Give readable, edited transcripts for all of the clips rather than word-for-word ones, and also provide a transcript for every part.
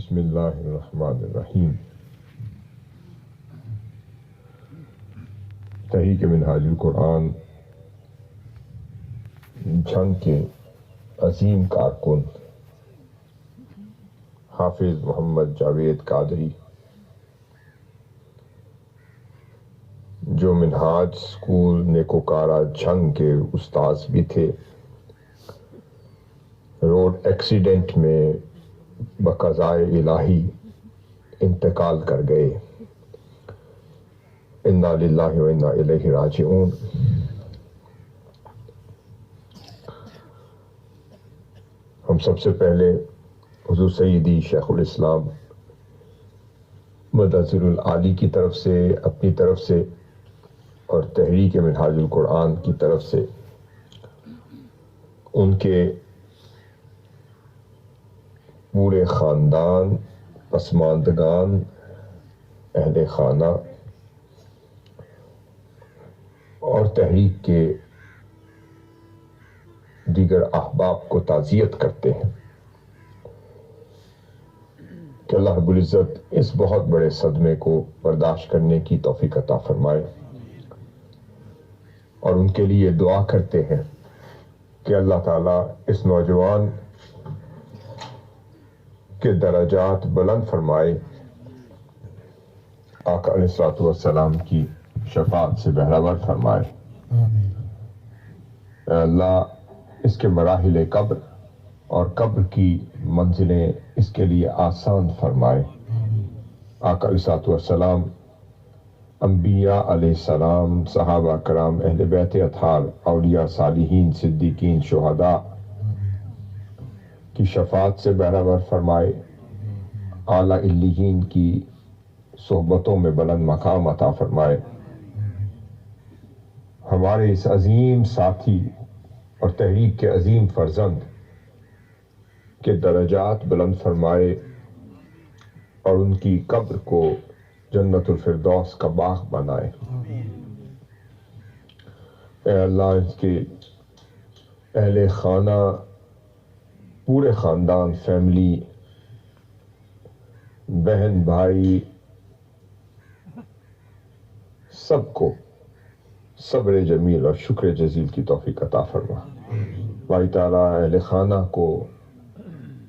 بسم اللہ الرحمن الرحیم۔ تحریک منہاج القرآن جھنگ کے عظیم کارکن حافظ محمد جاوید قادری، جو منہاج اسکول نیکوکارہ جھنگ کے استاذ بھی تھے، روڈ ایکسیڈنٹ میں بقضائے الہی انتقال کر گئے۔ انا للہ و انا الیہ راجعون۔ ہم سب سے پہلے حضور سیدی شیخ الاسلام مدثر العالی کی طرف سے، اپنی طرف سے اور تحریک منہاج القرآن کی طرف سے ان کے پورے خاندان، پسماندگان، اہل خانہ اور تحریک کے دیگر احباب کو تعزیت کرتے ہیں کہ اللہ رب العزت اس بہت بڑے صدمے کو برداشت کرنے کی توفیق عطا فرمائے، اور ان کے لیے دعا کرتے ہیں کہ اللہ تعالیٰ اس نوجوان کے درجات بلند فرمائے، آقا علیہ الصلوۃ والسلام کی شفاعت سے بہرہور فرمائے۔ اے اللہ اس کے مراحل قبر اور قبر کی منزلیں اس کے لیے آسان فرمائے۔ آقا علیہ الصلوۃ والسلام، انبیاء علیہ السلام، صحابہ کرام، اہل بیت اطہار، اولیاء، صالحین، صدیقین، شہداء کی شفاعت سے بہرہور فرمائے، اعلیٰ علیین کی صحبتوں میں بلند مقام عطا فرمائے۔ ہمارے اس عظیم ساتھی اور تحریک کے عظیم فرزند کے درجات بلند فرمائے، اور ان کی قبر کو جنت الفردوس کا باغ بنائے۔ اے اللہ اس کے اہل خانہ، پورے خاندان، فیملی، بہن بھائی، سب کو صبر جمیل اور شکر جزیل کی توفیق عطا فرما۔ بھائی تعالیٰ اہل خانہ کو،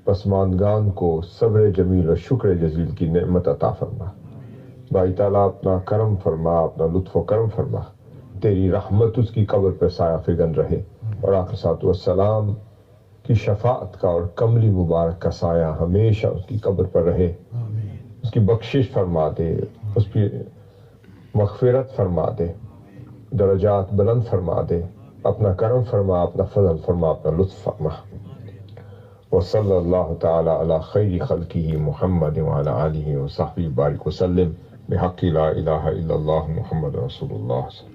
پسماندگان کو صبر جمیل اور شکر جزیل کی نعمت عطا فرما۔ بھائی تعالیٰ اپنا کرم فرما، اپنا لطف و کرم فرما، تیری رحمت اس کی قبر پر سایہ فگن رہے، اور آقا علیہ الصلوۃ والسلام کی شفاعت کا اور کملی مبارک کا سایہ ہمیشہ اس کی قبر پر رہے۔ اس کی بخشش فرما دے، اس کی مغفرت فرما دے، درجات بلند فرما دے، اپنا کرم فرما، اپنا فضل فرما، اپنا لطف فرما۔ وصلی اللہ تعالی علی خیر خلقہ محمد وعلی آلہ وصحبہ بارک وسلم بحق لا الہ الا اللہ محمد رسول اللہ صلی اللہ علیہ وسلم۔